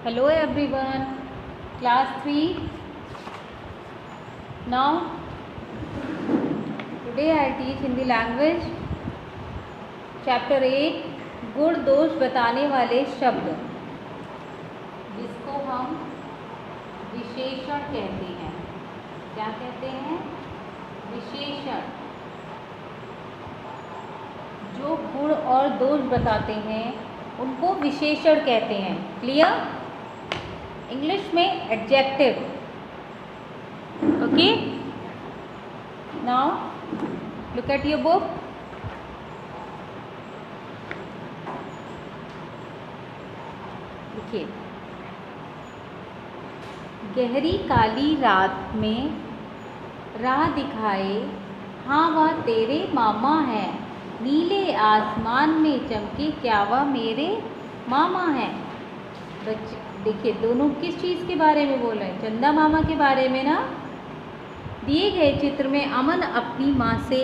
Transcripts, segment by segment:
Hello everyone, class 3. Now today I teach Hindi language chapter 8 गुण दोष बताने वाले शब्द, जिसको हम विशेषण कहते हैं। क्या कहते हैं? विशेषण। जो गुण और दोष बताते हैं उनको विशेषण कहते हैं। क्लियर? इंग्लिश में adjective. Okay, now look at your book. देखिए, गहरी काली रात में राह दिखाए, हाँ वह तेरे मामा है, नीले आसमान में चमके, क्या वह मेरे मामा हैं। बच्चे देखिए, दोनों किस चीज़ के बारे में बोल रहे हैं? चंदा मामा के बारे में ना। दिए गए चित्र में अमन अपनी माँ से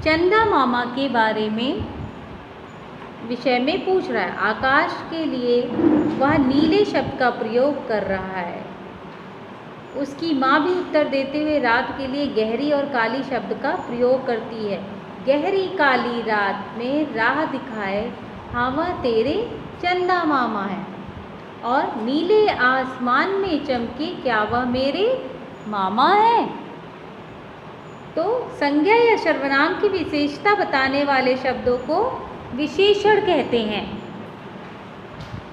चंदा मामा के बारे में विषय में पूछ रहा है। आकाश के लिए वह नीले शब्द का प्रयोग कर रहा है। उसकी माँ भी उत्तर देते हुए रात के लिए गहरी और काली शब्द का प्रयोग करती है। गहरी काली रात में राह दिखाए, हाँ वह तेरे चंदा मामा है, और नीले आसमान में चमके, क्या वह मेरे मामा है। तो संज्ञा या सर्वनाम की विशेषता बताने वाले शब्दों को विशेषण कहते हैं।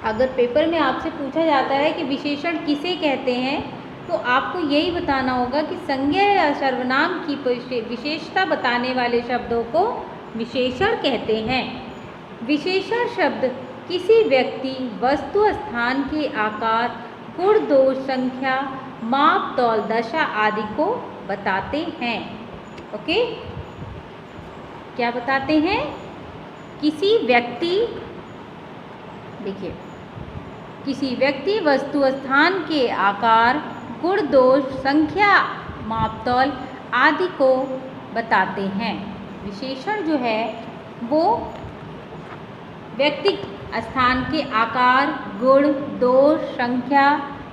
अगर पेपर में आपसे पूछा जाता है कि विशेषण किसे कहते हैं, तो आपको यही बताना होगा कि संज्ञा या सर्वनाम की विशेषता बताने वाले शब्दों को विशेषण कहते हैं। विशेषण शब्द किसी व्यक्ति, वस्तु, स्थान के आकार, गुण, दोष, संख्या, माप, तौल, दशा आदि को बताते हैं। ओके, क्या बताते हैं? किसी व्यक्ति, देखिए, किसी व्यक्ति, वस्तु, स्थान के आकार, गुण, दोष, संख्या, माप, तौल आदि को बताते हैं। विशेषण जो है वो व्यक्ति, स्थान के आकार, गुण, दोष, संख्या,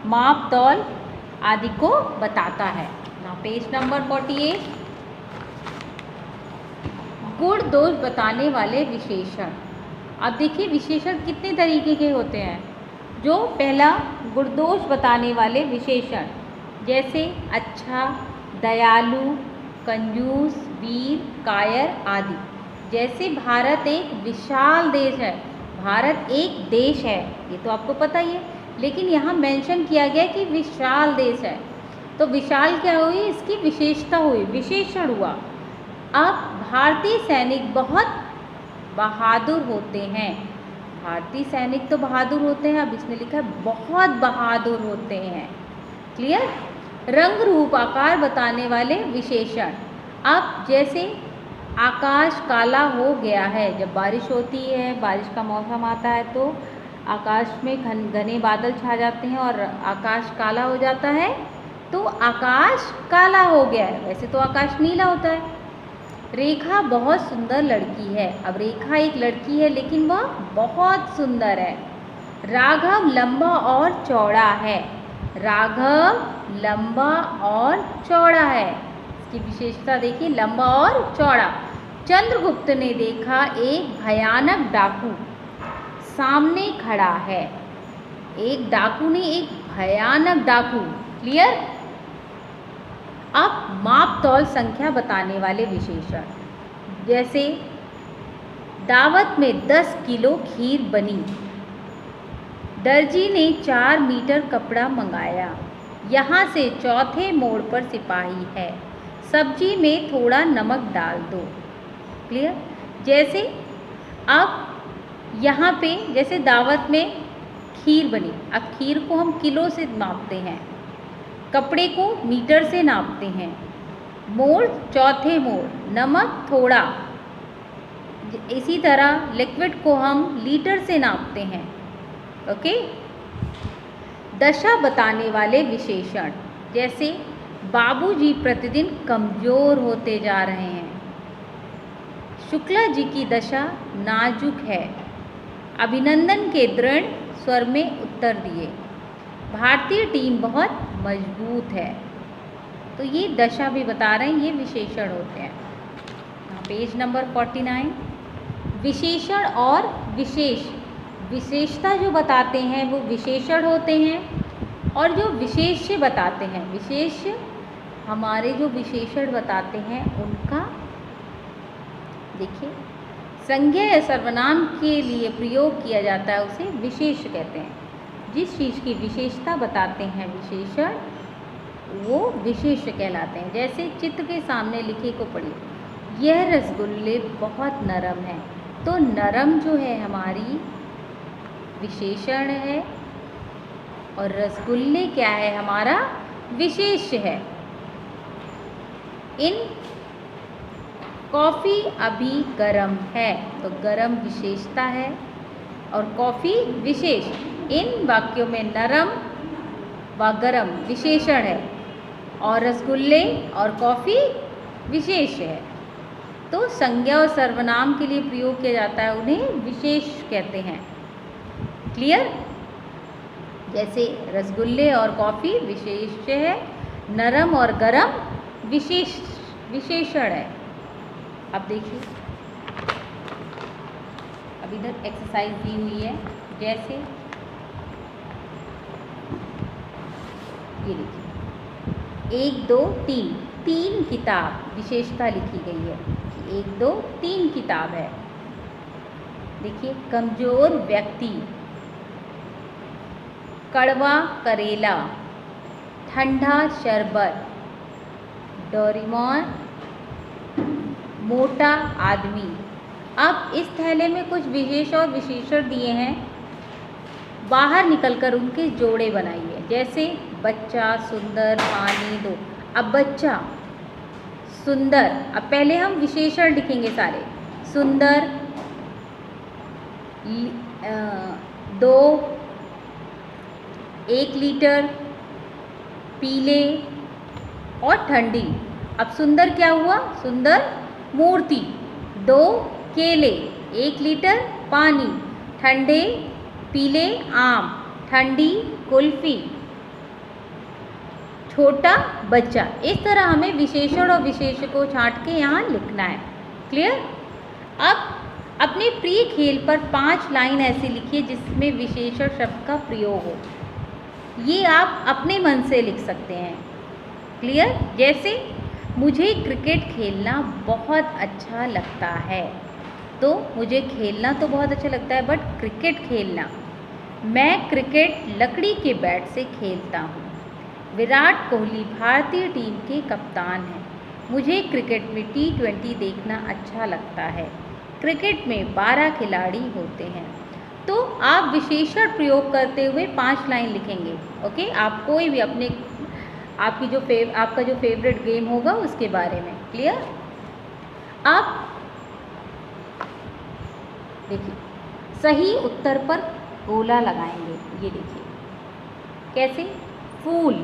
माप, तौल आदि को बताता है। ना पेज नंबर 48। गुण दोष बताने वाले विशेषण। अब देखिए, विशेषण कितने तरीके के होते हैं। जो पहला, गुण दोष बताने वाले विशेषण, जैसे अच्छा, दयालु, कंजूस, वीर, कायर आदि। जैसे भारत एक विशाल देश है। भारत एक देश है, ये तो आपको पता ही है, लेकिन यहाँ मेंशन किया गया कि विशाल देश है। तो विशाल क्या हुई? इसकी विशेषता हुई, विशेषण हुआ। अब भारतीय सैनिक बहुत बहादुर होते हैं। भारतीय सैनिक तो बहादुर होते हैं, अब इसमें लिखा है बहुत बहादुर होते हैं। क्लियर? रंग, रूप, आकार बताने वाले विशेषण। अब जैसे आकाश काला हो गया है, जब बारिश होती है, बारिश का मौसम आता है, तो आकाश में घने बादल छा जाते हैं और आकाश काला हो जाता है, तो आकाश काला हो गया है। वैसे तो आकाश नीला होता है। रेखा बहुत सुंदर लड़की है। अब रेखा एक लड़की है, लेकिन वह बहुत सुंदर है। राघव लंबा और चौड़ा है। राघव लंबा और चौड़ा है। इसकी विशेषता देखिए, लंबा और चौड़ा। चंद्रगुप्त ने देखा एक भयानक डाकू सामने खड़ा है। एक डाकू ने, एक भयानक डाकू। क्लियर? अब माप, तौल, संख्या बताने वाले विशेषण, जैसे दावत में 10 किलो खीर बनी। दर्जी ने 4 मीटर कपड़ा मंगाया। यहाँ से चौथे मोड़ पर सिपाही है। सब्जी में थोड़ा नमक डाल दो। क्लियर? जैसे अब यहाँ पे, जैसे दावत में खीर बनी, अब खीर को हम किलो से नापते हैं, कपड़े को मीटर से नापते हैं, मोड़ चौथे मोड़, नमक थोड़ा। इसी तरह लिक्विड को हम लीटर से नापते हैं। ओके। दशा बताने वाले विशेषण, जैसे बाबूजी प्रतिदिन कमज़ोर होते जा रहे हैं। शुक्ला जी की दशा नाजुक है। अभिनंदन के दृढ़ स्वर में उत्तर दिए। भारतीय टीम बहुत मजबूत है। तो ये दशा भी बता रहे हैं, ये विशेषण होते हैं। पेज नंबर 49, विशेषण और विशेष। विशेषता जो बताते हैं वो विशेषण होते हैं, और जो विशेष्य बताते हैं, विशेष्य हमारे जो विशेषण बताते हैं उनका देखिए संज्ञा या सर्वनाम के लिए प्रयोग किया जाता है, उसे विशेष कहते हैं। जिस चीज़ की विशेषता बताते हैं विशेषण, वो विशेष कहलाते हैं। जैसे चित्र के सामने लिखे को पढ़िए, यह रसगुल्ले बहुत नरम है। तो नरम जो है हमारी विशेषण है, और रसगुल्ले क्या है, हमारा विशेष है। इन कॉफ़ी अभी गर्म है, तो गर्म विशेषता है और कॉफ़ी विशेष। इन वाक्यों में नरम व गर्म विशेषण है और रसगुल्ले और कॉफ़ी विशेष है। तो संज्ञा और सर्वनाम के लिए प्रयोग किया जाता है, उन्हें विशेष कहते हैं। क्लियर? जैसे रसगुल्ले और कॉफ़ी विशेष है, नरम और गरम विशेषण है। अब देखिए, अब इधर एक्सरसाइज दी हुई है। जैसे ये देखिए, 1 2 3, 3 किताब विशेषता लिखी गई है कि 1 2 3 किताब है। देखिए, कमज़ोर व्यक्ति, कड़वा करेला, ठंडा शरबत, डोरेमोन, मोटा आदमी। अब इस थैले में कुछ विशेष और विशेषण दिए हैं, बाहर निकलकर उनके जोड़े बनाइए। जैसे बच्चा, सुंदर, पानी दो। अब बच्चा, सुंदर, अब पहले हम विशेषण लिखेंगे सारे। सुंदर, 2, 1 लीटर, पीले और ठंडी। अब सुंदर क्या हुआ, सुंदर मूर्ति, 2 केले, 1 लीटर पानी, ठंडे पीले आम, ठंडी कुल्फी, छोटा बच्चा। इस तरह हमें विशेषण और विशेष को छांट के यहाँ लिखना है। क्लियर? अब अपने प्रिय खेल पर 5 लाइन ऐसी लिखिए जिसमें विशेषण शब्द का प्रयोग हो। ये आप अपने मन से लिख सकते हैं। क्लियर? जैसे मुझे क्रिकेट खेलना बहुत अच्छा लगता है। तो मुझे खेलना तो बहुत अच्छा लगता है, बट क्रिकेट खेलना, मैं क्रिकेट लकड़ी के बैट से खेलता हूँ। विराट कोहली भारतीय टीम के कप्तान हैं। मुझे क्रिकेट में T20 देखना अच्छा लगता है। क्रिकेट में 12 खिलाड़ी होते हैं। तो आप विशेषण प्रयोग करते हुए 5 लाइन लिखेंगे। ओके, आप कोई भी अपने आपका जो फेवरेट गेम होगा उसके बारे में। क्लियर? आप देखिए, सही उत्तर पर गोला लगाएंगे। ये देखिए कैसे, फूल,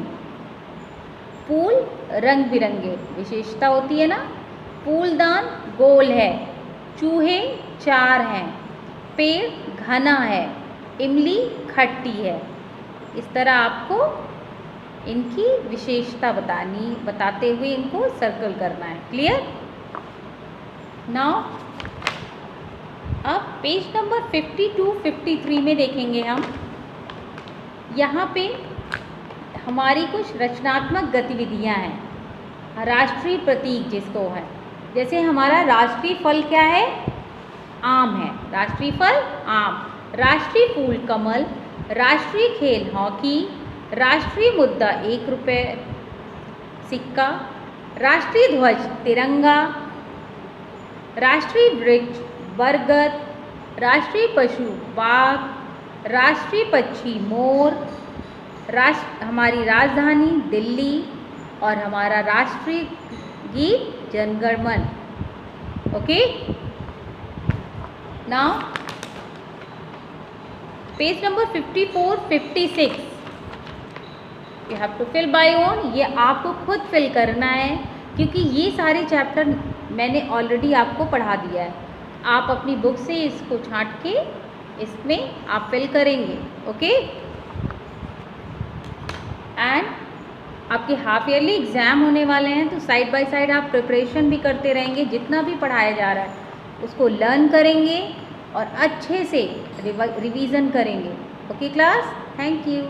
फूल रंग बिरंगे, विशेषता होती है ना। फूलदान गोल है, चूहे 4 हैं, पेड़ घना है, इमली खट्टी है। इस तरह आपको इनकी विशेषता बताते हुए इनको सर्कल करना है। क्लियर? नाउ अब पेज नंबर 52-53 में देखेंगे हम। यहाँ पे हमारी कुछ रचनात्मक गतिविधियाँ हैं। राष्ट्रीय प्रतीक जिसको है, जैसे हमारा राष्ट्रीय फल क्या है, आम है। राष्ट्रीय फल आम, राष्ट्रीय फूल कमल, राष्ट्रीय खेल हॉकी, राष्ट्रीय मुद्रा 1 रुपये सिक्का, राष्ट्रीय ध्वज तिरंगा, राष्ट्रीय वृक्ष बरगद, राष्ट्रीय पशु बाघ, राष्ट्रीय पक्षी मोर, हमारी राजधानी दिल्ली, और हमारा राष्ट्रीय गीत Jana Gana Mana. Okay, now page number 54-56 you have to fill by own. ये आपको खुद फिल करना है, क्योंकि ये सारे चैप्टर मैंने ऑलरेडी आपको पढ़ा दिया है। आप अपनी बुक से इसको छांट के इसमें आप फिल करेंगे। ओके, एंड आपके हाफ ईयरली एग्ज़ाम होने वाले हैं, तो साइड बाय साइड आप प्रिपरेशन भी करते रहेंगे। जितना भी पढ़ाया जा रहा है उसको लर्न करेंगे और अच्छे से रिवीजन करेंगे। Okay class, thank you.